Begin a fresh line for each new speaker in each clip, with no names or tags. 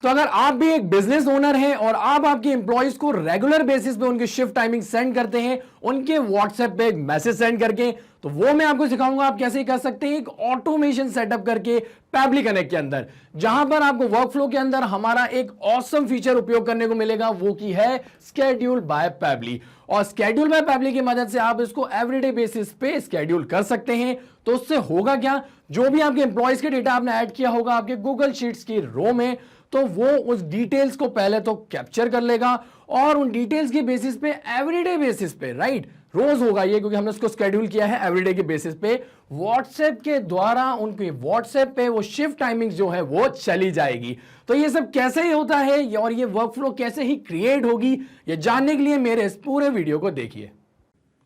तो अगर आप भी एक बिजनेस ओनर हैं और आप आपके एम्प्लॉइज को रेगुलर बेसिस पे उनकी शिफ्ट टाइमिंग सेंड करते हैं उनके व्हाट्सएप पे एक मैसेज सेंड करके, तो वो मैं आपको सिखाऊंगा आप कैसे कर सकते हैं एक ऑटोमेशन सेटअप करके पैबली कनेक्ट के अंदर, जहां पर आपको वर्कफ्लो के अंदर हमारा एक ऑसम फीचर उपयोग करने को मिलेगा, वो की है स्केड्यूल बाय पैबली। और स्केड्यूल बाय पैबली की मदद से आप इसको एवरीडे बेसिस पे स्केड्यूल कर सकते हैं। तो उससे होगा क्या, जो भी आपके एम्प्लॉइज के डेटा आपने ऐड किया होगा आपके गूगल शीट्स की रो में, तो वो उस डिटेल्स को पहले तो कैप्चर कर लेगा और उन डिटेल्स के बेसिस पे एवरीडे बेसिस पे, राइट, रोज होगा ये क्योंकि हमने उसको स्केड्यूल किया है एवरीडे के बेसिस पे, व्हाट्सएप के द्वारा उनके व्हाट्सएप पे वो शिफ्ट टाइमिंग्स जो है वो चली जाएगी। तो ये सब कैसे ही होता है और ये वर्कफ्लो कैसे ही क्रिएट होगी, ये जानने के लिए मेरे इस पूरे वीडियो को देखिए।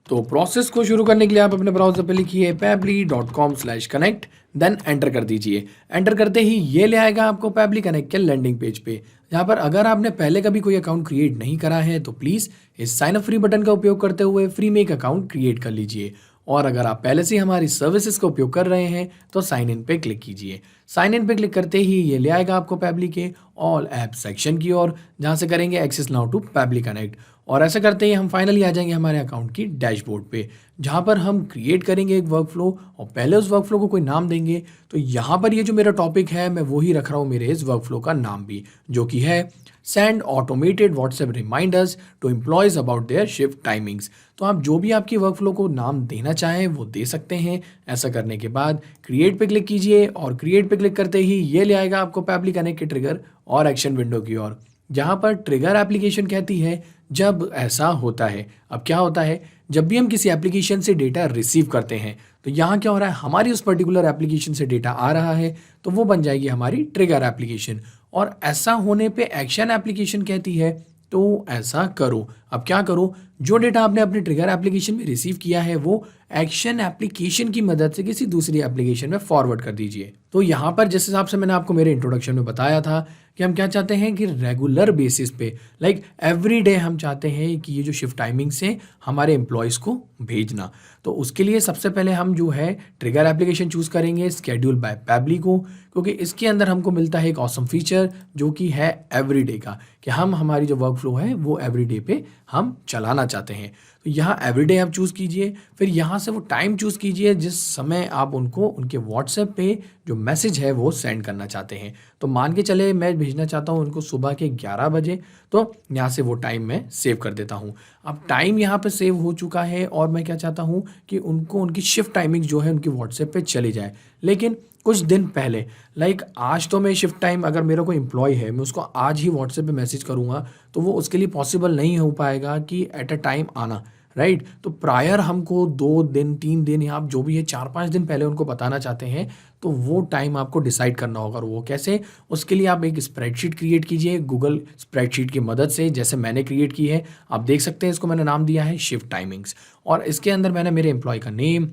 तो प्रोसेस को शुरू करने के लिए आप अपने ब्राउजर पे लिखिए pabbly.com/connect, देन एंटर कर दीजिए। एंटर करते ही ये ले आएगा आपको पैबली कनेक्ट के लैंडिंग पेज पे, जहाँ पर अगर आपने पहले कभी कोई अकाउंट क्रिएट नहीं करा है तो प्लीज़ इस साइन अप फ्री बटन का उपयोग करते हुए फ्री में एक अकाउंट क्रिएट कर लीजिए। और अगर आप पहले से हमारी सर्विसेज का उपयोग कर रहे हैं तो साइन इन पे क्लिक कीजिए। साइन इन पे क्लिक करते ही ये ले आएगा आपको पैबली के ऑल ऐप सेक्शन की ओर, जहाँ से करेंगे access now to Pabbly connect. और ऐसा करते ही हम फाइनली आ जाएंगे हमारे अकाउंट की डैशबोर्ड पे, जहाँ पर हम क्रिएट करेंगे एक वर्कफ्लो और पहले उस वर्कफ्लो को कोई नाम देंगे। तो यहाँ पर ये जो मेरा टॉपिक है मैं वही रख रहा हूँ मेरे इस वर्कफ्लो का नाम भी, जो कि है send automated WhatsApp reminders to employees about their shift timings. तो आप जो भी आपकी वर्कफ्लो को नाम देना चाहें वो दे सकते हैं। ऐसा करने के बाद क्रिएट पे क्लिक कीजिए और क्रिएट पे क्लिक करते ही ये ले आएगा आपको पैबली कनेक्ट के ट्रिगर और एक्शन विंडो की ओर, जहाँ पर ट्रिगर एप्लीकेशन कहती है जब ऐसा होता है। अब क्या होता है, जब भी हम किसी एप्लीकेशन से डेटा रिसीव करते हैं तो यहाँ क्या हो रहा है, हमारी उस पर्टिकुलर एप्लीकेशन से डेटा आ रहा है तो वो बन जाएगी हमारी ट्रिगर एप्लीकेशन। और ऐसा होने पे एक्शन एप्लीकेशन कहती है तो ऐसा करो। अब क्या करो, जो डेटा आपने अपने ट्रिगर एप्लीकेशन में रिसीव किया है वो एक्शन एप्लीकेशन की मदद से किसी दूसरी एप्लीकेशन में फॉरवर्ड कर दीजिए। तो यहाँ पर जिस हिसाब से मैंने आपको मेरे इंट्रोडक्शन में बताया था कि हम क्या चाहते हैं कि रेगुलर बेसिस पे लाइक एवरी डे हम चाहते हैं कि ये जो शिफ्ट टाइमिंग से हमारे एम्प्लॉयज़ को भेजना, तो उसके लिए सबसे पहले हम जो है ट्रिगर एप्लीकेशन चूज़ करेंगे स्केड्यूल बाय पैबली को, क्योंकि इसके अंदर हमको मिलता है एक ऑसम फीचर जो कि है एवरीडे का, कि हम हमारी जो वर्कफ्लो है वो एवरीडे पे हम चलाना चाहते हैं। तो यहाँ एवरीडे आप चूज़ कीजिए, फिर यहाँ से वो टाइम चूज़ कीजिए जिस समय आप उनको उनके व्हाट्सएप पे जो मैसेज है वो सेंड करना चाहते हैं। तो मान के चले मैं भेजना चाहता हूँ उनको सुबह के 11 बजे, तो यहाँ से वो टाइम मैं सेव कर देता हूँ। अब टाइम यहाँ पे सेव हो चुका है और मैं क्या चाहता हूँ कि उनको उनकी शिफ्ट टाइमिंग जो है उनकी व्हाट्सएप पे चली जाए, लेकिन कुछ दिन पहले, लाइक आज तो मैं शिफ्ट टाइम, अगर मेरा कोई एम्प्लॉय है मैं उसको आज ही व्हाट्सएप पे मैसेज करूँगा तो वो उसके लिए पॉसिबल नहीं हो पाएगा कि एट अ टाइम आना, राइट। तो प्रायर हमको 2 दिन 3 दिन या आप जो भी है 4-5 दिन पहले उनको बताना चाहते हैं तो वो टाइम आपको डिसाइड करना होगा। और वो कैसे, उसके लिए आप एक स्प्रेडशीट क्रिएट कीजिए गूगल स्प्रेडशीट की मदद से, जैसे मैंने क्रिएट की है। आप देख सकते हैं इसको मैंने नाम दिया है शिफ्ट टाइमिंग्स, और इसके अंदर मैंने मेरे एम्प्लॉय का नेम,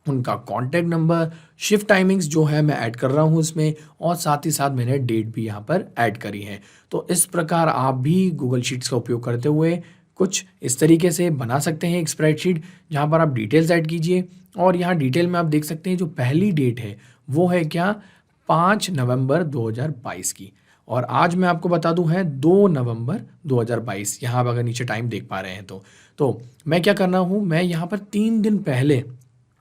उनका कॉन्टैक्ट नंबर, शिफ्ट टाइमिंग्स जो है मैं ऐड कर रहा हूँ इसमें, और साथ ही साथ मैंने डेट भी यहाँ पर ऐड करी है। तो इस प्रकार आप भी गूगल शीट्स का उपयोग करते हुए कुछ इस तरीके से बना सकते हैं एक स्प्रेडशीट, जहाँ पर आप डिटेल्स ऐड कीजिए। और यहाँ डिटेल में आप देख सकते हैं जो पहली डेट है वो है क्या, 5 नवंबर 2022 की, और आज मैं आपको बता दूं है 2 नवंबर 2022। यहाँ आप अगर नीचे टाइम देख पा रहे हैं तो मैं क्या करना हूँ, मैं यहाँ पर 3 दिन पहले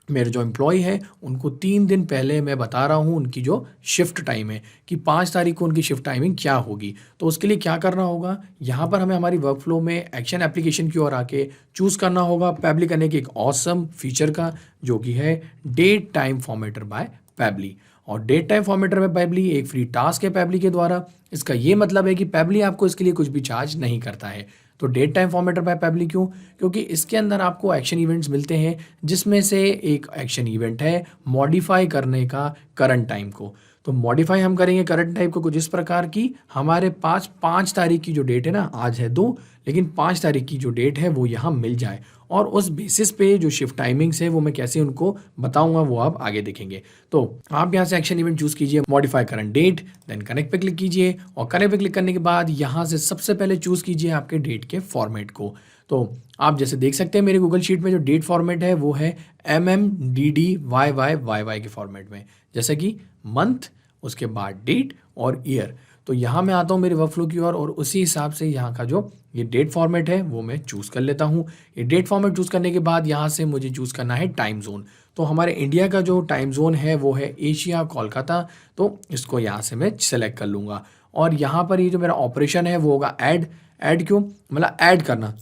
मेरे जो एम्प्लॉय है उनको 3 दिन पहले मैं बता रहा हूँ उनकी जो शिफ्ट टाइम है कि 5 तारीख को उनकी शिफ्ट टाइमिंग क्या होगी। तो उसके लिए क्या करना होगा, यहाँ पर हमें हमारी वर्कफ्लो में एक्शन एप्लीकेशन की ओर आके चूज़ करना होगा पैबली करने के एक ऑसम फीचर का, जो कि है date time formatter by Pabbly. और डेट टाइम फॉर्मेटर में पैबली एक फ्री टास्क है पैबली के द्वारा। इसका ये मतलब है कि पैबली आपको इसके लिए कुछ भी चार्ज नहीं करता है। तो date time formatter by Pabbly क्यों, क्योंकि इसके अंदर आपको एक्शन इवेंट्स मिलते हैं, जिसमें से एक एक्शन इवेंट है मॉडिफाई करने का करंट टाइम को। तो मॉडिफाई हम करेंगे करंट टाइम को कुछ इस प्रकार की, हमारे पास 5 तारीख की जो डेट है ना, आज है 2, लेकिन 5 तारीख की जो डेट है वो यहाँ मिल जाए, और उस बेसिस पे जो शिफ्ट टाइमिंग्स है वो मैं कैसे उनको बताऊंगा वो आप आगे देखेंगे। तो आप यहाँ से एक्शन इवेंट चूज कीजिए modify current date, then connect पे क्लिक कीजिए, और कनेक्ट पे क्लिक करने के बाद यहाँ से सबसे पहले चूज कीजिए आपके डेट के फॉर्मेट को। तो आप जैसे देख सकते हैं मेरे गूगल शीट में जो डेट फॉर्मेट है वो है MMDDYYYY के फॉर्मेट में, जैसे कि मंथ, उसके बाद डेट और ईयर। तो यहाँ मैं आता हूँ मेरे वर्कफ्लो की ओर और उसी हिसाब से यहाँ का जो ये डेट फॉर्मेट है वो मैं चूज़ कर लेता हूँ। ये डेट फॉर्मेट चूज़ करने के बाद यहाँ से मुझे चूज़ करना है टाइम जोन। तो हमारे इंडिया का जो टाइम जोन है वो है एशिया कोलकाता, तो इसको यहाँ से मैं सेलेक्ट कर लूँगा। और यहाँ पर ये जो मेरा ऑपरेशन है वो होगा ऐड। ऐड क्यों, मतलब ऐड करना,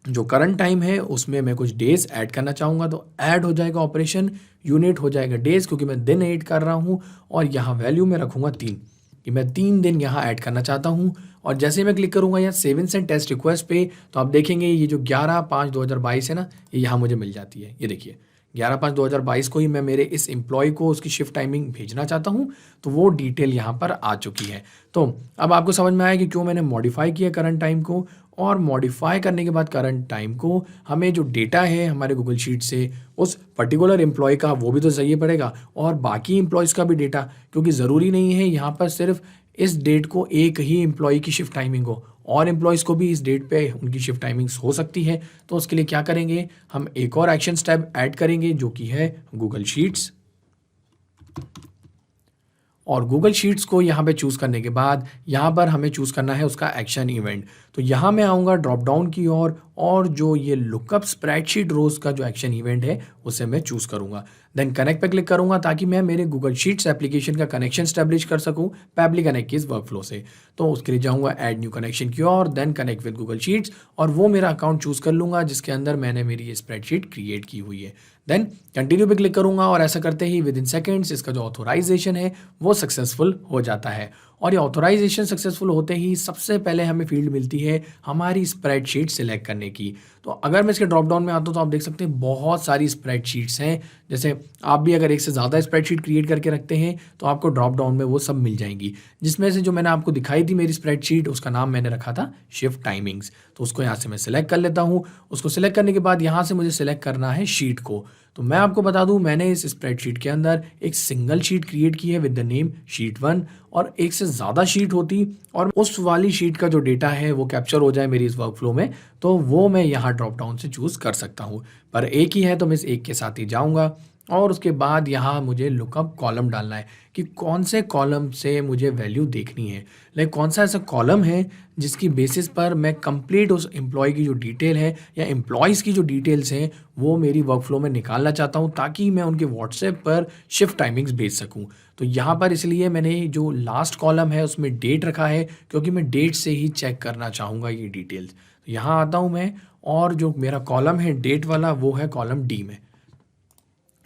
जो करंट टाइम है उसमें मैं कुछ डेज ऐड करना चाहूँगा, तो ऐड हो जाएगा ऑपरेशन, यूनिट हो जाएगा डेज क्योंकि मैं दिन ऐड कर रहा हूँ, और यहाँ वैल्यू में रखूँगा 3 कि मैं 3 दिन यहाँ ऐड करना चाहता हूँ। और जैसे मैं क्लिक करूँगा यहाँ save and send test request पे, तो आप देखेंगे ये जो 11/5/2022 है ना, ये यहाँ मुझे मिल जाती है। ये देखिए 11/5/2022 को ही मैं मेरे इस एम्प्लॉय को उसकी शिफ्ट टाइमिंग भेजना चाहता हूँ, तो वो डिटेल यहाँ पर आ चुकी है। तो अब आपको समझ में आया कि क्यों मैंने मॉडिफाई किया करंट टाइम को, और मॉडिफाई करने के बाद करंट टाइम को हमें जो डेटा है हमारे गूगल शीट से उस पर्टिकुलर एम्प्लॉय का वो भी तो चाहिए पड़ेगा, और बाकी एम्प्लॉयज़ का भी डेटा, क्योंकि ज़रूरी नहीं है यहाँ पर सिर्फ इस डेट को एक ही एम्प्लॉय की शिफ्ट टाइमिंग हो, और एम्प्लॉयज़ को भी इस डेट पे उनकी शिफ्ट टाइमिंग्स हो सकती है। तो उसके लिए क्या करेंगे, हम एक और एक्शन स्टेप ऐड करेंगे जो कि है गूगल शीट्स। और गूगल शीट्स को यहाँ पे चूज़ करने के बाद यहाँ पर हमें चूज़ करना है उसका एक्शन इवेंट। तो यहाँ मैं आऊँगा ड्रॉप डाउन की ओर, और जो ये लुकअप स्प्रेडशीट रोज़ का जो एक्शन इवेंट है उसे मैं चूज़ करूँगा। देन कनेक्ट पे क्लिक करूँगा ताकि मैं मेरे गूगल शीट्स एप्लीकेशन का कनेक्शन स्टैब्लिश कर सकूँ पैबली कनेक्ट के इस वर्कफ्लो से। तो उसके लिए जाऊँगा ऐड न्यू कनेक्शन की ओर, then connect with Google sheets, और वो मेरा अकाउंट चूज़ कर लूँगा जिसके अंदर मैंने मेरी ये स्प्रेडशीट क्रिएट की हुई है। देन कंटिन्यू पे क्लिक करूँगा, और ऐसा करते ही विद इन सेकेंड्स इसका जो ऑथोराइजेशन है वो सक्सेसफुल हो जाता है। और ये ऑथोराइजेशन सक्सेसफुल होते ही सबसे पहले हमें फील्ड मिलती है हमारी स्प्रेडशीट सिलेक्ट करने की। तो अगर मैं इसके ड्रॉप डाउन में आता हूँ तो आप देख सकते हैं बहुत सारी स्प्रेडशीट्स हैं। जैसे आप भी अगर एक से ज़्यादा स्प्रेडशीट क्रिएट करके रखते हैं तो आपको ड्रॉप डाउन में वो सब मिल जाएंगी, जिसमें से जो मैंने आपको दिखाई थी मेरी स्प्रेडशीट, उसका नाम मैंने रखा था शिफ्ट टाइमिंग्स। तो उसको यहाँ से मैं सिलेक्ट कर लेता हूँ। उसको सिलेक्ट करने के बाद यहाँ से मुझे सिलेक्ट करना है शीट को। तो मैं आपको बता दूं मैंने इस स्प्रेडशीट के अंदर एक सिंगल शीट क्रिएट की है विद द नेम शीट 1, और एक से ज़्यादा शीट होती और उस वाली शीट का जो डेटा है वो कैप्चर हो जाए मेरी इस वर्कफ्लो में, तो वो मैं यहाँ ड्रॉप डाउन से चूज़ कर सकता हूँ। पर एक ही है तो मैं इस एक के साथ ही जाऊँगा, और उसके बाद यहाँ मुझे लुकअप कॉलम डालना है कि कौन से कॉलम से मुझे वैल्यू देखनी है, लाइक कौन सा ऐसा कॉलम है जिसकी बेसिस पर मैं कंप्लीट उस एम्प्लॉय की जो डिटेल है या एम्प्लॉयज़ की जो डिटेल्स हैं वो मेरी वर्कफ्लो में निकालना चाहता हूँ, ताकि मैं उनके व्हाट्सएप पर शिफ्ट टाइमिंग्स भेज सकूँ। तो यहाँ पर इसलिए मैंने जो लास्ट कॉलम है उसमें डेट रखा है, क्योंकि मैं डेट से ही चेक करना चाहूँगा ये डिटेल्स। तो यहाँ आता हूँ मैं, और जो मेरा कॉलम है डेट वाला वो है कॉलम डी में।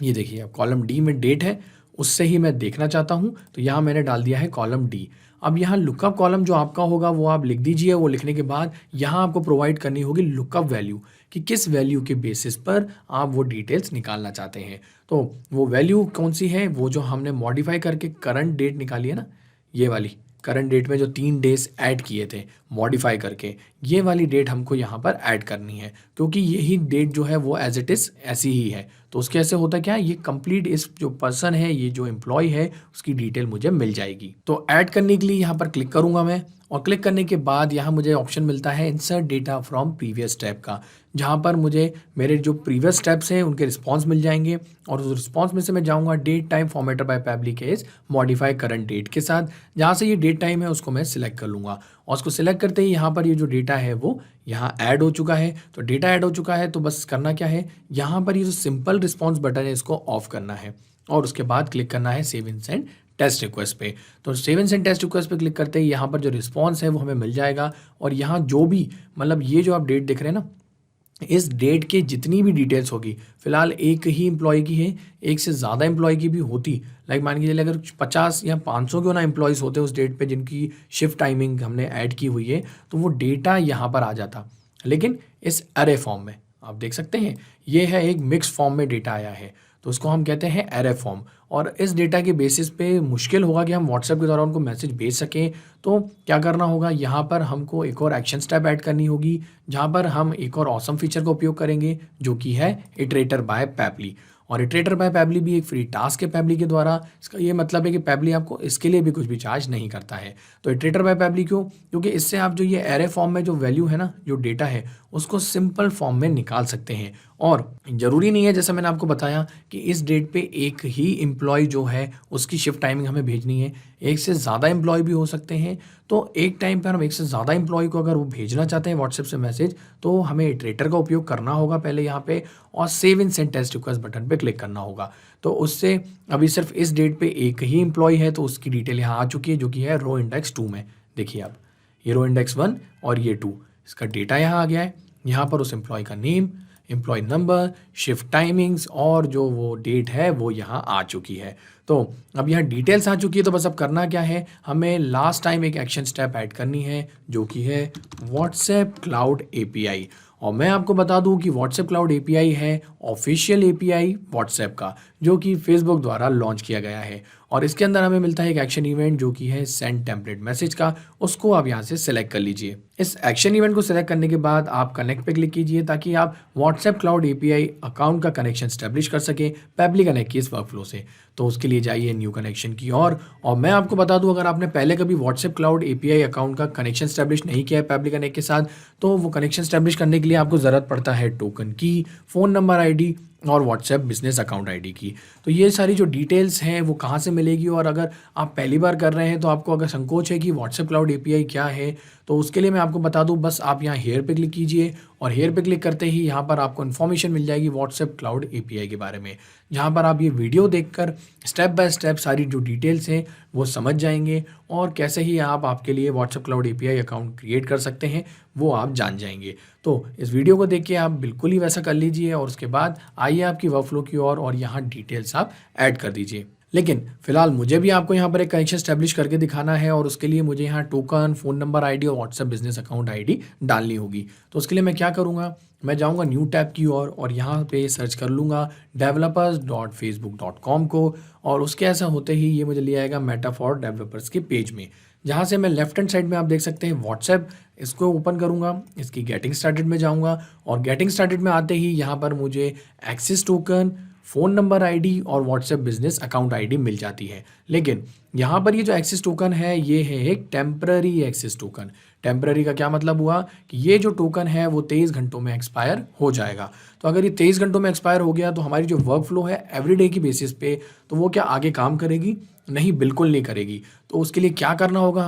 ये देखिए अब कॉलम डी में डेट है, उससे ही मैं देखना चाहता हूँ, तो यहाँ मैंने डाल दिया है कॉलम डी। अब यहाँ लुकअप कॉलम जो आपका होगा वो आप लिख दीजिए। वो लिखने के बाद यहाँ आपको प्रोवाइड करनी होगी लुकअप वैल्यू, कि किस वैल्यू के बेसिस पर आप वो डिटेल्स निकालना चाहते हैं। तो वो वैल्यू कौन सी है, वो जो हमने मॉडिफाई करके करंट डेट निकाली है ना, ये वाली करंट डेट में जो 3 डेज ऐड किए थे मॉडिफाई करके, ये वाली डेट हमको यहाँ पर ऐड करनी है, क्योंकि यही डेट जो है वो एज इट इज़ ऐसी ही है। तो उसके ऐसे होता क्या है, ये कंप्लीट इस जो पर्सन है, ये जो एम्प्लॉय है, उसकी डिटेल मुझे मिल जाएगी। तो ऐड करने के लिए यहाँ पर क्लिक करूँगा मैं, और क्लिक करने के बाद यहाँ मुझे ऑप्शन मिलता है insert data from previous step का, जहाँ पर मुझे मेरे जो प्रीवियस स्टेप्स हैं उनके रिस्पॉन्स मिल जाएंगे, और उस रिस्पॉन्स में से मैं जाऊँगा date time formatted by Pabbly case modify current date के साथ, जहाँ से ये डेट टाइम है उसको मैं सिलेक्ट कर लूँगा। और उसको सिलेक्ट करते ही यहाँ पर ये जो डेटा है वो यहाँ ऐड हो चुका है। तो डेटा ऐड हो चुका है, तो बस करना क्या है, यहाँ पर ये जो सिंपल रिस्पॉन्स बटन है इसको ऑफ करना है, और उसके बाद क्लिक करना है save and send test request पे। तो save and send test request पे क्लिक करते ही यहाँ पर जो रिस्पॉन्स है वो हमें मिल जाएगा, और यहाँ जो भी मतलब ये जो आप डेट देख रहे हैं ना, इस डेट के जितनी भी डिटेल्स होगी, फिलहाल एक ही एम्प्लॉय की है, एक से ज़्यादा एम्प्लॉय की भी होती, लाइक मान के चलिए अगर 50 या 500 क्यों ना एम्प्लॉयज़ होते उस डेट पे जिनकी शिफ्ट टाइमिंग हमने ऐड की हुई है, तो वो डेटा यहाँ पर आ जाता, लेकिन इस अरे फॉर्म में। आप देख सकते हैं ये है एक मिक्स फॉर्म में डेटा आया है, तो उसको हम कहते हैं एरे फॉर्म। और इस डेटा के बेसिस पे मुश्किल होगा कि हम व्हाट्सएप के द्वारा उनको मैसेज भेज सकें। तो क्या करना होगा, यहाँ पर हमको एक और एक्शन स्टेप ऐड करनी होगी, जहाँ पर हम एक और ऑसम फीचर का उपयोग करेंगे जो कि है इटरेटर बाय पैबली। और इटरेटर बाय पैबली भी एक फ्री टास्क है पैबली के द्वारा। इसका ये मतलब है कि पैबली आपको इसके लिए भी कुछ भी चार्ज नहीं करता है। तो इटरेटर बाय पैबली क्यों, क्योंकि इससे आप जो ये एरे फॉर्म में जो वैल्यू है ना, जो डेटा है उसको सिंपल फॉर्म में निकाल सकते हैं। और ज़रूरी नहीं है, जैसा मैंने आपको बताया, कि इस डेट पे एक ही एम्प्लॉय जो है उसकी शिफ्ट टाइमिंग हमें भेजनी है। एक से ज़्यादा एम्प्लॉय भी हो सकते हैं। तो एक टाइम पर हम एक से ज़्यादा एम्प्लॉय को अगर वो भेजना चाहते हैं व्हाट्सएप से मैसेज, तो हमें इटरेटर का उपयोग करना होगा पहले यहाँ पे, और save and send test request button पे क्लिक करना होगा। तो उससे अभी सिर्फ इस डेट पे एक ही एम्प्लॉय है, तो उसकी डिटेल यहाँ आ चुकी है, जो कि है रो इंडेक्स 2 में। देखिए आप, ये रो इंडेक्स 1 और ये 2, इसका डेटा यहाँ आ गया है। यहाँ पर उस एम्प्लॉय का name, employee number, shift timings और जो वो डेट है वो यहाँ आ चुकी है। तो अब यहाँ डिटेल्स आ चुकी है, तो बस अब करना क्या है, हमें लास्ट टाइम एक एक्शन स्टेप ऐड करनी है, जो कि है व्हाट्सएप क्लाउड एपीआई। और मैं आपको बता दूं कि व्हाट्सएप क्लाउड एपीआई है ऑफिशियल एपीआई व्हाट्सएप का, जो कि फेसबुक द्वारा लॉन्च किया गया है। और इसके अंदर हमें मिलता है एक एक्शन इवेंट, जो कि है सेंड टेम्पलेट मैसेज का। उसको आप यहाँ से सिलेक्ट कर लीजिए। इस एक्शन इवेंट को सिलेक्ट करने के बाद आप कनेक्ट पे क्लिक कीजिए, ताकि आप व्हाट्सएप क्लाउड एपीआई अकाउंट का कनेक्शन स्टैब्लिश कर सकें पेबली कनेक्ट की इस वर्कफ्लो से। तो उसके लिए जाइए न्यू कनेक्शन की और मैं आपको बता दूं, अगर आपने पहले कभी व्हाट्सएप क्लाउड एपीआई अकाउंट का कनेक्शन स्टैब्लिश नहीं किया है पेबली कनेक्ट के साथ, तो वो कनेक्शन स्टैब्लिश करने के लिए आपको ज़रूरत पड़ता है टोकन की, फ़ोन नंबर आईडी और व्हाट्सएप बिजनेस अकाउंट आईडी की। तो ये सारी जो डिटेल्स हैं वो कहाँ से मिलेगी, और अगर आप पहली बार कर रहे हैं तो आपको अगर संकोच है कि व्हाट्सएप क्लाउड एपीआई क्या है, तो उसके लिए मैं आपको बता दूं, बस आप यहाँ हेयर पे क्लिक कीजिए और हेयर पे क्लिक करते ही यहाँ पर आपको इन्फॉर्मेशन मिल जाएगी व्हाट्सएप क्लाउड एपीआई के बारे में, जहाँ पर आप ये वीडियो देखकर स्टेप बाय स्टेप सारी जो डिटेल्स हैं वो समझ जाएंगे, और कैसे ही आप आपके लिए WhatsApp cloud API account create कर सकते हैं वो आप जान जाएंगे। तो इस वीडियो को देख के आप बिल्कुल ही वैसा कर लीजिए, और उसके बाद आइए आपकी वर्कफ्लो की ओर और यहाँ डिटेल्स आप ऐड कर दीजिए। लेकिन फिलहाल मुझे भी आपको यहाँ पर एक कनेक्शन स्टैब्लिश करके दिखाना है, और उसके लिए मुझे यहाँ टोकन, फ़ोन नंबर आईडी और व्हाट्सएप बिजनेस अकाउंट आईडी डालनी होगी। तो उसके लिए मैं क्या करूँगा, मैं जाऊँगा न्यू टैब की ओर और यहाँ पे सर्च कर लूँगा developers.facebook.com को, और उसके ऐसा होते ही ये मुझे ले आएगा मेटा फॉर डेवलपर्स के पेज में, जहाँ से मैं लेफ्ट हैंड साइड में आप देख सकते हैं व्हाट्सएप, इसको ओपन करूँगा, इसकी गेटिंग स्टार्टेड में जाऊँगा, और गेटिंग स्टार्टेड में आते ही यहाँ पर मुझे access token, phone number ID और व्हाट्सएप बिजनेस अकाउंट आईडी मिल जाती है। लेकिन यहाँ पर ये जो एक्सेस टोकन है ये है एक टेम्पररी एक्सेस टोकन। टेम्पररी का क्या मतलब हुआ कि ये जो टोकन है वो 23 घंटों में एक्सपायर हो जाएगा। तो अगर ये 23 घंटों में एक्सपायर हो गया तो हमारी जो वर्क फ्लो है एवरीडे की बेसिस पे, तो वो क्या आगे काम करेगी? नहीं, बिल्कुल नहीं करेगी। तो उसके लिए क्या करना होगा,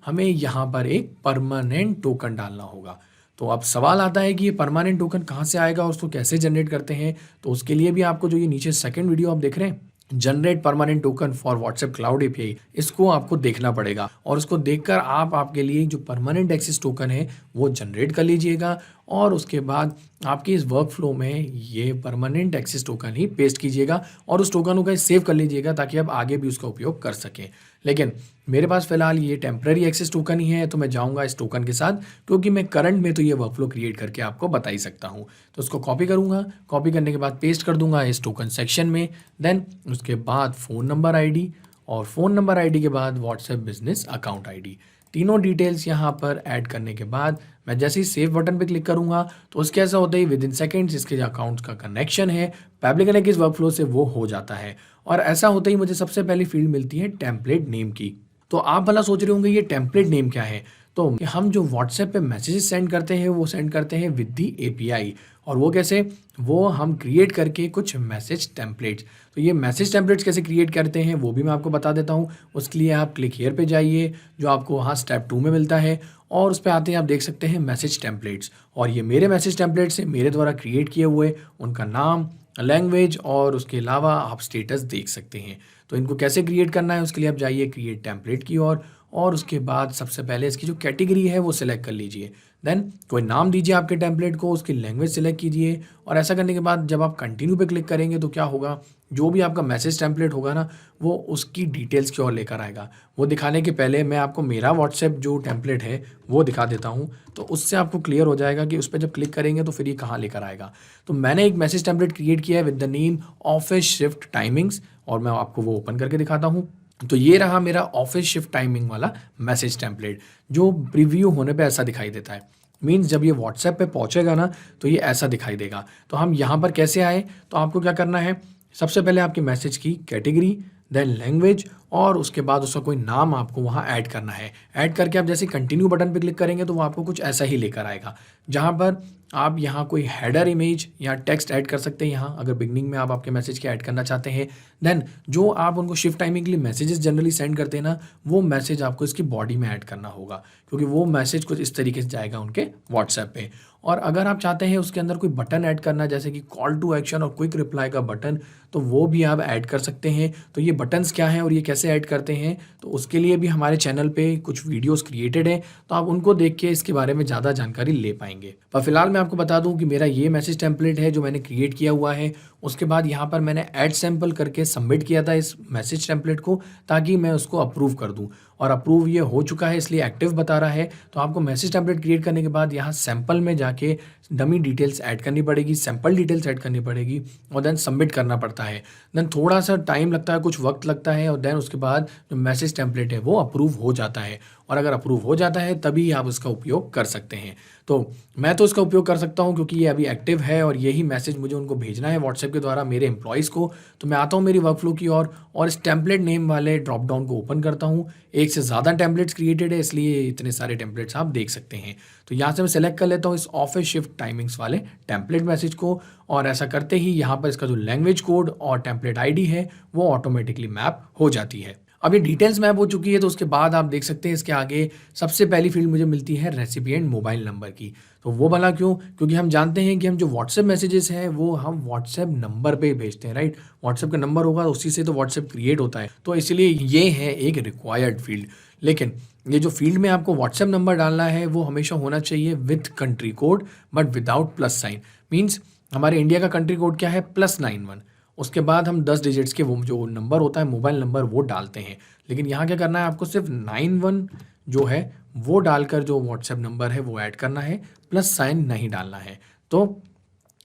हमें यहाँ पर एक परमानेंट टोकन डालना होगा। तो अब सवाल आता है कि ये परमानेंट टोकन कहाँ से आएगा और उसको कैसे जनरेट करते हैं। तो उसके लिए भी आपको जो ये नीचे सेकंड वीडियो आप देख रहे हैं, generate permanent token for WhatsApp cloud API, इसको आपको देखना पड़ेगा, और उसको देखकर आप आपके लिए जो परमानेंट एक्सेस टोकन है वो जनरेट कर लीजिएगा, और उसके बाद आपकी इस वर्क फ्लो में ये परमानेंट एक्सेस टोकन ही पेस्ट कीजिएगा और उस टोकन को सेव कर लीजिएगा, ताकि आप आगे भी उसका उपयोग कर सकें। लेकिन मेरे पास फिलहाल ये टेम्पररी एक्सेस टोकन ही है, तो मैं जाऊंगा इस टोकन के साथ, क्योंकि मैं करंट में तो ये वर्कफ्लो क्रिएट करके आपको बता ही सकता हूँ। तो उसको कॉपी करूँगा, कॉपी करने के बाद पेस्ट कर दूंगा इस टोकन सेक्शन में। देन उसके बाद फ़ोन नंबर आईडी, और फ़ोन नंबर आईडी के बाद व्हाट्सएप बिजनेस अकाउंट आईडी, तीनों डिटेल्स यहाँ पर ऐड करने के बाद मैं जैसे ही सेव बटन पे क्लिक करूँगा, तो उसके ऐसा होता है विद इन सेकेंड्स इसके जो अकाउंट्स का कनेक्शन है पेबली कनेक्ट इस वर्कफ्लो से वो हो जाता है। और ऐसा होता ही मुझे सबसे पहली फील्ड मिलती है टेम्पलेट नेम की। तो आप भला सोच रहे होंगे ये टेम्पलेट नेम क्या है। तो हम जो व्हाट्सएप पे मैसेजेस सेंड करते हैं वो सेंड करते हैं विद दी एपीआई, और वो कैसे, वो हम क्रिएट करके कुछ मैसेज टेम्पलेट्स। तो ये मैसेज टेम्पलेट्स कैसे क्रिएट करते हैं वो भी मैं आपको बता देता हूँ। उसके लिए आप क्लिक हियर पे जाइए, जो आपको वहाँ स्टेप 2 में मिलता है, और उस पर आते हैं आप देख सकते हैं मैसेज टेम्पलेट्स, और ये मेरे मैसेज टेम्पलेट्स हैं, मेरे द्वारा क्रिएट किए हुए, उनका नाम, लैंग्वेज और उसके अलावा आप स्टेटस देख सकते हैं। तो इनको कैसे क्रिएट करना है उसके लिए आप जाइए क्रिएट टेम्पलेट की ओर, और उसके बाद सबसे पहले इसकी जो कैटेगरी है वो सिलेक्ट कर लीजिए। देन कोई नाम दीजिए आपके टेम्पलेट को, उसकी लैंग्वेज सिलेक्ट कीजिए, और ऐसा करने के बाद जब आप कंटिन्यू पे क्लिक करेंगे तो क्या होगा, जो भी आपका मैसेज टेम्पलेट होगा ना वो उसकी डिटेल्स की ओर लेकर आएगा। वो दिखाने के पहले मैं आपको मेरा व्हाट्सएप जो टेम्पलेट है वो दिखा देता हूँ, तो उससे आपको क्लियर हो जाएगा कि उस पर जब क्लिक करेंगे तो फिर ये कहाँ लेकर आएगा। तो मैंने एक मैसेज टेम्पलेट क्रिएट किया है with the name office shift timings, और मैं आपको वो ओपन करके दिखाता हूँ। तो ये रहा मेरा ऑफिस शिफ्ट टाइमिंग वाला मैसेज टेम्पलेट, जो प्रीव्यू होने पे ऐसा दिखाई देता है। मीन्स जब ये व्हाट्सएप पे पहुंचेगा ना तो ये ऐसा दिखाई देगा। तो हम यहाँ पर कैसे आए, तो आपको क्या करना है, सबसे पहले आपके मैसेज की कैटेगरी, देन लैंग्वेज और उसके बाद उसका कोई नाम आपको वहाँ ऐड करना है। ऐड करके आप जैसे कंटिन्यू बटन पे क्लिक करेंगे तो वो आपको कुछ ऐसा ही लेकर आएगा, जहाँ पर आप यहाँ कोई हेडर इमेज या टेक्स्ट ऐड कर सकते हैं। यहाँ अगर बिगनिंग में आप आपके मैसेज के ऐड करना चाहते हैं, देन जो आप उनको शिफ्ट टाइमिंग के लिए मैसेजेस जनरली सेंड करते हैं ना, वो मैसेज आपको इसकी बॉडी में ऐड करना होगा, क्योंकि वो मैसेज कुछ इस तरीके से जाएगा उनके व्हाट्सएप पे। और अगर आप चाहते हैं उसके अंदर कोई बटन ऐड करना, जैसे कि कॉल टू एक्शन और क्विक रिप्लाई का बटन, तो वो भी आप ऐड कर सकते हैं। तो ये बटन्स क्या हैं और ये कैसे ऐड करते हैं, तो उसके लिए भी हमारे चैनल पे कुछ वीडियोस क्रिएटेड हैं, तो आप उनको देख के इसके बारे में ज़्यादा जानकारी ले पाएंगे। पर फिलहाल मैं आपको बता दूं कि मेरा ये मैसेज टेम्पलेट है जो मैंने क्रिएट किया हुआ है। उसके बाद यहाँ पर मैंने ऐड सैम्पल करके सबमिट किया था इस मैसेज टेम्पलेट को, ताकि मैं उसको अप्रूव कर दूँ, और अप्रूव ये हो चुका है इसलिए एक्टिव बता रहा है। तो आपको मैसेज टेम्पलेट क्रिएट करने के बाद यहाँ सैम्पल में जाके डमी डिटेल्स ऐड करनी पड़ेगी, सैम्पल डिटेल्स ऐड करनी पड़ेगी, और देन सबमिट करना पड़ता है। देन थोड़ा सा टाइम लगता है, कुछ वक्त लगता है, और देन उसके बाद जो मैसेज टेम्पलेट है वो अप्रूव हो जाता है। और अगर अप्रूव हो जाता है तभी आप उसका उपयोग कर सकते हैं। तो मैं तो इसका उपयोग कर सकता हूं क्योंकि ये अभी एक्टिव है और यही मैसेज मुझे उनको भेजना है व्हाट्सएप के द्वारा मेरे एम्प्लॉयज़ को। तो मैं आता हूं मेरी वर्कफ्लो की ओर और इस टेम्पलेट नेम वाले ड्रॉप डाउन को ओपन करता हूं। एक से ज़्यादा टेम्पलेट्स क्रिएटेड है, इसलिए इतने सारे टेम्पलेट्स आप देख सकते हैं। तो यहाँ से मैं सेलेक्ट कर लेता हूँ इस ऑफिस शिफ्ट टाइमिंग्स वाले टेम्पलेट मैसेज को, और ऐसा करते ही यहाँ पर इसका जो लैंग्वेज कोड और टेम्पलेट आईडी है वो ऑटोमेटिकली मैप हो जाती है। अब ये डिटेल्स मैप हो चुकी है, तो उसके बाद आप देख सकते हैं इसके आगे सबसे पहली फील्ड मुझे मिलती है रेसिपिएंट मोबाइल नंबर की। तो वो भला क्यों? क्योंकि हम जानते हैं कि हम जो व्हाट्सएप मैसेजेस हैं वो हम व्हाट्सएप नंबर पे भेजते हैं, राइट। व्हाट्सएप का नंबर होगा, उसी से तो व्हाट्सएप क्रिएट होता है, तो इसलिए ये है एक रिक्वायर्ड फील्ड। लेकिन ये जो फील्ड में आपको व्हाट्सएप नंबर डालना है वो हमेशा होना चाहिए with country code but without plus sign. Means हमारे इंडिया का कंट्री कोड क्या है? +91। उसके बाद हम 10 डिजिट्स के वो जो नंबर होता है मोबाइल नंबर वो डालते हैं। लेकिन यहाँ क्या करना है, आपको सिर्फ 91 जो है वो डालकर जो व्हाट्सएप नंबर है वो ऐड करना है, प्लस साइन नहीं डालना है। तो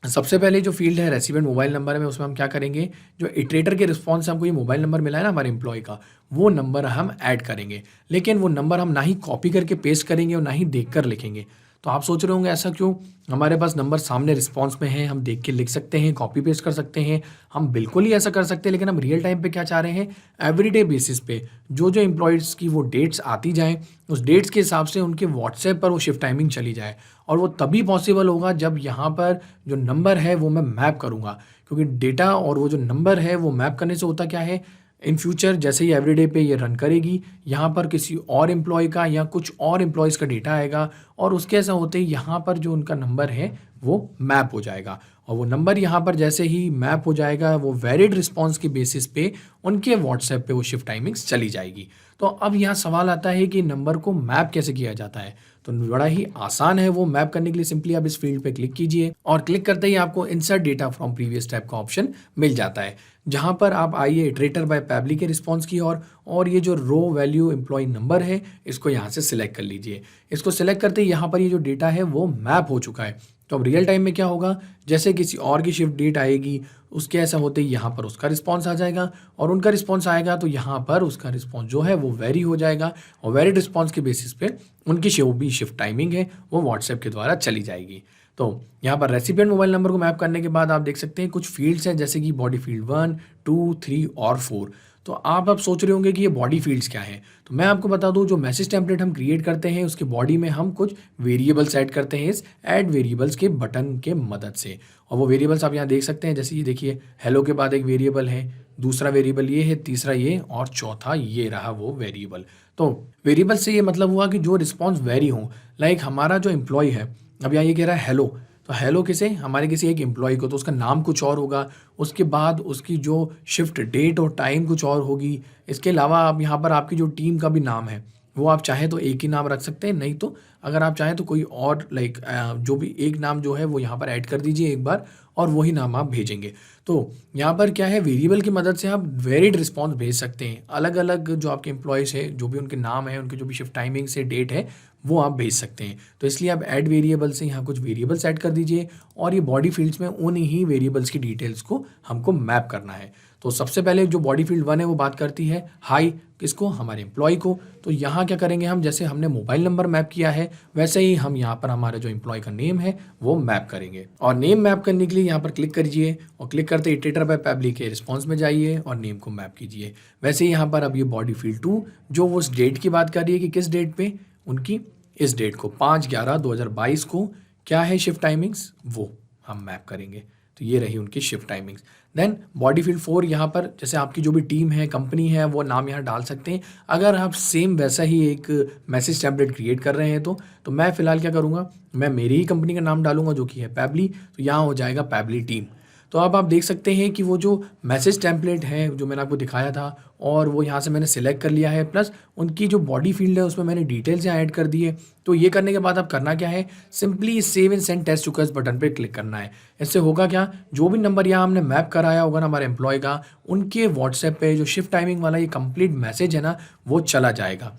सबसे पहले जो फील्ड है रेसिडेंट मोबाइल नंबर में, उसमें हम क्या करेंगे, जो इटरेटर के रिस्पॉन्स से हमको ये मोबाइल नंबर मिला है ना हमारे एम्प्लॉय का, वो नंबर हम ऐड करेंगे। लेकिन वो नंबर हम ना ही कॉपी करके पेस्ट करेंगे और ना ही देख कर लिखेंगे। तो आप सोच रहे होंगे ऐसा क्यों? हमारे पास नंबर सामने रिस्पॉन्स में है, हम देख के लिख सकते हैं, कॉपी पेस्ट कर सकते हैं, हम बिल्कुल ही ऐसा कर सकते हैं। लेकिन हम रियल टाइम पे क्या चाह रहे हैं, एवरीडे बेसिस पे जो जो एम्प्लॉयज़ की वो डेट्स आती जाएँ, उस डेट्स के हिसाब से उनके व्हाट्सएप पर वो शिफ्ट टाइमिंग चली जाए। और वो तभी पॉसिबल होगा जब यहाँ पर जो नंबर है वो मैं मैप करूँगा, क्योंकि डेटा और वो जो नंबर है वो मैप करने से होता क्या है, इन फ्यूचर जैसे ही एवरीडे पे ये रन करेगी, यहाँ पर किसी और एम्प्लॉय का या कुछ और एम्प्लॉयज़ का डेटा आएगा, और उसके ऐसा होते ही यहाँ पर जो उनका नंबर है वो मैप हो जाएगा। और वो नंबर यहाँ पर जैसे ही मैप हो जाएगा, वो वैलिड रिस्पॉन्स के बेसिस पे उनके व्हाट्सएप पे वो शिफ्ट टाइमिंग्स चली जाएगी। तो अब यहाँ सवाल आता है कि नंबर को मैप कैसे किया जाता है। तो बड़ा ही आसान है वो मैप करने के लिए। सिंपली आप इस फील्ड पे क्लिक कीजिए और क्लिक करते ही आपको insert data from previous tab का ऑप्शन मिल जाता है, जहां पर आप आइए इटरेटर बाय पैब्लिक के रिस्पॉन्स की और ये जो रो वैल्यू एम्प्लॉय नंबर है इसको यहाँ से सिलेक्ट कर लीजिए। इसको सिलेक्ट करते ही यहाँ पर ये जो डेटा है वो मैप हो चुका है। तो अब रियल टाइम में क्या होगा, जैसे किसी और की शिफ्ट डेट आएगी, उसके ऐसा होते ही यहाँ पर उसका रिस्पॉन्स आ जाएगा, और उनका रिस्पॉन्स आएगा तो यहाँ पर उसका रिस्पॉन्स जो है वो वेरी हो जाएगा, और वेरिड रिस्पॉन्स के बेसिस पे उनकी जो भी शिफ्ट टाइमिंग है वो व्हाट्सएप के द्वारा चली जाएगी। तो यहाँ पर रेसिपिएंट मोबाइल नंबर को मैप करने के बाद आप देख सकते हैं कुछ फील्ड्स हैं, जैसे कि बॉडी फील्ड 1, 2, 3 और 4। तो आप अब सोच रहे होंगे कि ये बॉडी फील्ड्स क्या हैं। तो मैं आपको बता दूं, जो मैसेज टेम्पलेट हम क्रिएट करते हैं उसके बॉडी में हम कुछ वेरिएबल्स ऐड करते हैं इस ऐड वेरिएबल्स के बटन के मदद से। और वो वेरिएबल्स आप यहाँ देख सकते हैं, जैसे ये देखिए, हेलो के बाद एक वेरिएबल है, दूसरा वेरिएबल ये है, तीसरा ये, और चौथा ये रहा वो वेरिएबल। तो वेरिएबल से ये मतलब हुआ कि जो रिस्पॉन्स वेरी हो, लाइक हमारा जो एम्प्लॉय है, अब यहाँ ये कह रहा है हेलो, तो हेलो किसे, हमारे किसी एक एम्प्लॉय को, तो उसका नाम कुछ और होगा, उसके बाद उसकी जो शिफ्ट डेट और टाइम कुछ और होगी। इसके अलावा आप यहाँ पर आपकी जो टीम का भी नाम है वो आप चाहें तो एक ही नाम रख सकते हैं, नहीं तो अगर आप चाहें तो कोई और लाइक जो भी एक नाम जो है वो यहाँ पर ऐड कर दीजिए एक बार, और वही नाम आप भेजेंगे। तो यहाँ पर क्या है, वेरिएबल की मदद से आप वेरिड रिस्पॉन्स भेज सकते हैं। अलग अलग जो आपके एम्प्लॉयज़ है, जो भी उनके नाम है, उनके जो भी शिफ्ट टाइमिंग से डेट है, वो आप भेज सकते हैं। तो इसलिए आप ऐड वेरिएबल से यहाँ कुछ वेरिएबल्स ऐड कर दीजिए, और ये बॉडी फील्ड्स में उन ही वेरिएबल्स की डिटेल्स को हमको मैप करना है। तो सबसे पहले जो बॉडी फील्ड 1 है वो बात करती है हाई किसको, हमारे एम्प्लॉय को। तो यहाँ क्या करेंगे हम, जैसे हमने मोबाइल नंबर मैप किया है वैसे ही हम यहाँ पर हमारा जो एम्प्लॉय का नेम है वो मैप करेंगे। और नेम मैप करने के लिए यहाँ पर क्लिक करिए और क्लिक करते ही इटरेटर बाय पैबली के रिस्पॉन्स में जाइए और नेम को मैप कीजिए। वैसे ही यहाँ पर अब ये बॉडी फील्ड 2 जो वो उस डेट की बात कर रही है कि किस डेट पे, उनकी इस डेट को 5/11/2022 को क्या है शिफ्ट टाइमिंग्स, वो हम मैप करेंगे। तो ये रही उनकी shift timings. Then body field 4 यहाँ पर जैसे आपकी जो भी टीम है, कंपनी है, वो नाम यहाँ डाल सकते हैं। अगर आप सेम वैसा ही एक मैसेज टेम्पलेट क्रिएट कर रहे हैं तो मैं फिलहाल क्या करूँगा, मैं मेरी ही कंपनी का नाम डालूंगा जो कि है पैबली। तो यहाँ हो जाएगा पैबली टीम। तो अब आप देख सकते हैं कि वो जो मैसेज टेम्पलेट है जो मैंने आपको दिखाया था और वो यहाँ से मैंने सिलेक्ट कर लिया है, प्लस उनकी जो बॉडी फील्ड है उसमें मैंने डिटेल्स यहाँ ऐड कर दी है। तो ये करने के बाद आप करना क्या है, simply save and send test request button पे क्लिक करना है। इससे होगा क्या, जो भी नंबर यहाँ हमने मैप कराया होगा ना हमारे एम्प्लॉय का, उनके व्हाट्सएप पे जो शिफ्ट टाइमिंग वाला ये कंप्लीट मैसेज है ना वो चला जाएगा।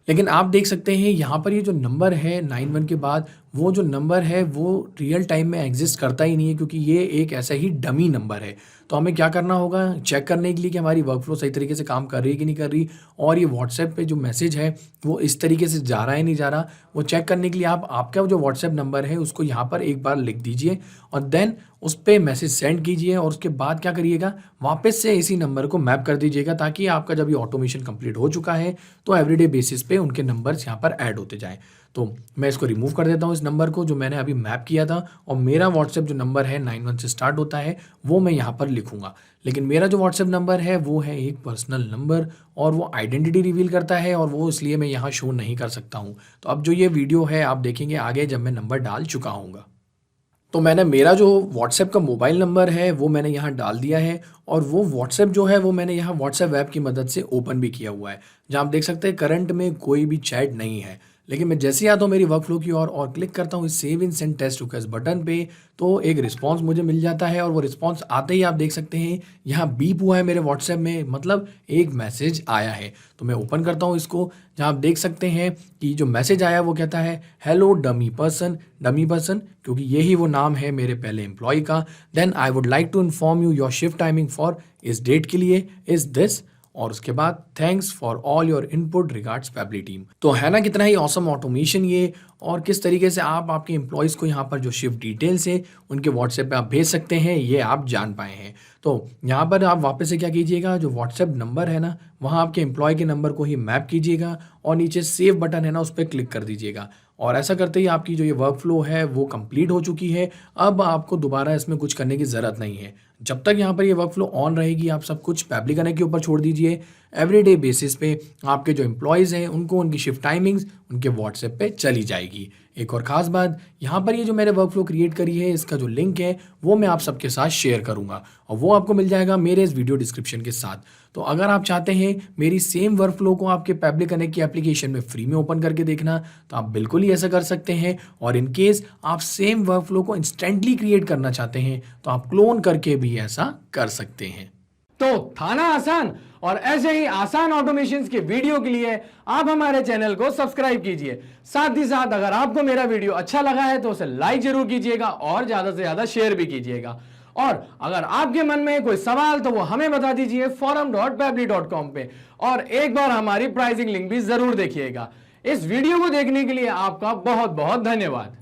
लेकिन आप देख सकते हैं यहाँ पर ये जो नंबर है 91 के बाद, वो जो नंबर है वो रियल टाइम में एग्जिस्ट करता ही नहीं है, क्योंकि ये एक ऐसा ही डमी नंबर है। तो हमें क्या करना होगा, चेक करने के लिए कि हमारी वर्कफ्लो सही तरीके से काम कर रही है कि नहीं कर रही, और ये व्हाट्सएप पे जो मैसेज है वो इस तरीके से जा रहा है नहीं जा रहा, वो चेक करने के लिए आप आपका जो व्हाट्सएप नंबर है उसको यहाँ पर एक बार लिख दीजिए और देन उस पर मैसेज सेंड कीजिए। और उसके बाद क्या करिएगा, वापस से इसी नंबर को मैप कर दीजिएगा, ताकि आपका जब ये ऑटोमेशन कंप्लीट हो चुका है तो एवरीडे बेसिस पे उनके नंबर्स यहाँ पर ऐड होते जाएं। तो मैं इसको रिमूव कर देता हूँ, इस नंबर को जो मैंने अभी मैप किया था, और मेरा व्हाट्सएप जो नंबर है 91 से स्टार्ट होता है वो मैं यहाँ पर लिखूंगा। लेकिन मेरा जो व्हाट्सएप नंबर है वो है एक पर्सनल नंबर और वो आइडेंटिटी रिवील करता है, और वो इसलिए मैं यहाँ शो नहीं कर सकता हूँ। तो अब जो ये वीडियो है आप देखेंगे आगे जब मैं नंबर डाल चुका हूँगा। तो मैंने मेरा जो व्हाट्सएप का मोबाइल नंबर है वो मैंने यहाँ डाल दिया है, और वो व्हाट्सएप जो है वो मैंने यहाँ व्हाट्सएप ऐप की मदद से ओपन भी किया हुआ है, जहाँ आप देख सकते हैं करंट में कोई भी चैट नहीं है। लेकिन मैं जैसे ही आता हूँ मेरी वर्कफ्लो की और क्लिक करता हूँ इस save and send test request button पे, तो एक रिस्पांस मुझे मिल जाता है, और वो रिस्पांस आते ही आप देख सकते हैं यहाँ बीप हुआ है मेरे व्हाट्सएप में, मतलब एक मैसेज आया है। तो मैं ओपन करता हूँ इसको, जहाँ आप देख सकते हैं कि जो मैसेज आया वो कहता है हेलो डमी पर्सन क्योंकि यही वो नाम है मेरे पहले एम्प्लॉय का। Then I would like to inform you your shift timing for इस डेट के लिए इज दिस, और उसके बाद thanks for all your input regards Pabbly team. तो है ना कितना ही ऑसम ऑटोमेशन ये, और किस तरीके से आप आपके एम्प्लॉयज़ को यहाँ पर जो शिफ्ट डिटेल्स है उनके व्हाट्सएप पे आप भेज सकते हैं, ये आप जान पाए हैं। तो यहाँ पर आप वापस से क्या कीजिएगा, जो व्हाट्सएप नंबर है ना वहाँ आपके एम्प्लॉय के नंबर को ही मैप कीजिएगा और नीचे सेव बटन है ना उस पर क्लिक कर दीजिएगा। और ऐसा करते ही आपकी जो ये वर्क फ्लो है वो कंप्लीट हो चुकी है। अब आपको दोबारा इसमें कुछ करने की ज़रूरत नहीं है। जब तक यहाँ पर ये वर्क फ्लो ऑन रहेगी आप सब कुछ पैबली कनेक्ट के ऊपर छोड़ दीजिए। एवरीडे बेसिस पे आपके जो एम्प्लॉयज़ हैं उनको उनकी शिफ्ट टाइमिंग्स उनके व्हाट्सएप पे चली जाएगी। एक और ख़ास बात, यहाँ पर ये जो मैंने वर्क फ्लो क्रिएट करी है इसका जो लिंक है वो मैं आप सबके साथ शेयर करूँगा, और वो आपको मिल जाएगा मेरे इस वीडियो डिस्क्रिप्शन के साथ। तो अगर आप चाहते हैं मेरी सेम वर्क फ्लो को आपके पैबली कनेक्ट की एप्लीकेशन में फ्री में ओपन करके देखना, तो आप बिल्कुल ही ऐसा कर सकते हैं। और इन केस आप सेम वर्क फ्लो को इंस्टेंटली क्रिएट करना चाहते हैं तो आप क्लोन करके भी ऐसा कर सकते हैं। तो था ना आसान, और ऐसे ही आसान ऑटोमेशन के वीडियो के लिए आप हमारे चैनल को सब्सक्राइब कीजिए। साथ ही साथ अगर आपको मेरा वीडियो अच्छा लगा है तो उसे लाइक जरूर कीजिएगा और ज्यादा से ज्यादा शेयर भी कीजिएगा। और अगर आपके मन में कोई सवाल तो वो हमें बता दीजिए forum.pabbly.com पे, और एक बार हमारी प्राइसिंग लिंक भी जरूर देखिएगा। इस वीडियो को देखने के लिए आपका बहुत बहुत धन्यवाद।